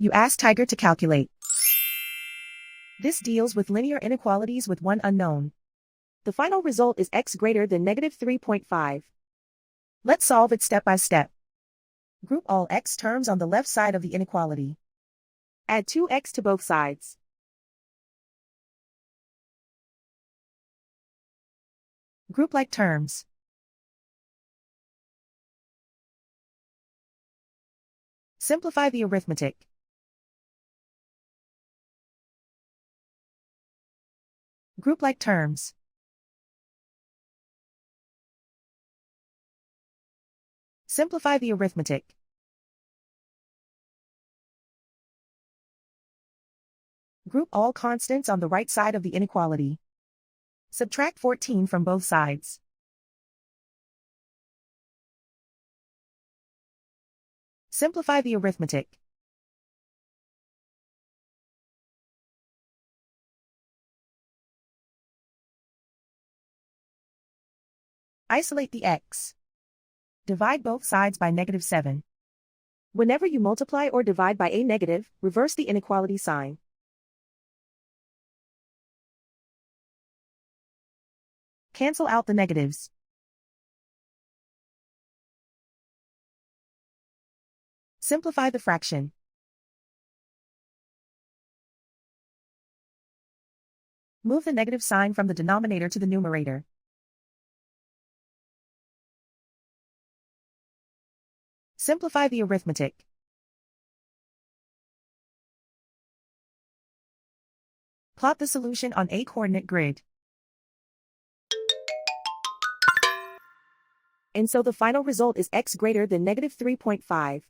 You ask Tiger to calculate. This deals with linear inequalities with one unknown. The final result is x greater than negative 3.5. Let's solve it step by step. Group all x terms on the left side of the inequality. Add 2x to both sides. Group like terms. Simplify the arithmetic. Group like terms. Simplify the arithmetic. Group all constants on the right side of the inequality. Subtract 14 from both sides. Simplify the arithmetic. Isolate the x. Divide both sides by negative 7. Whenever you multiply or divide by a negative, reverse the inequality sign. Cancel out the negatives. Simplify the fraction. Move the negative sign from the denominator to the numerator. Simplify the arithmetic. Plot the solution on a coordinate grid. And so the final result is x greater than negative 3.5.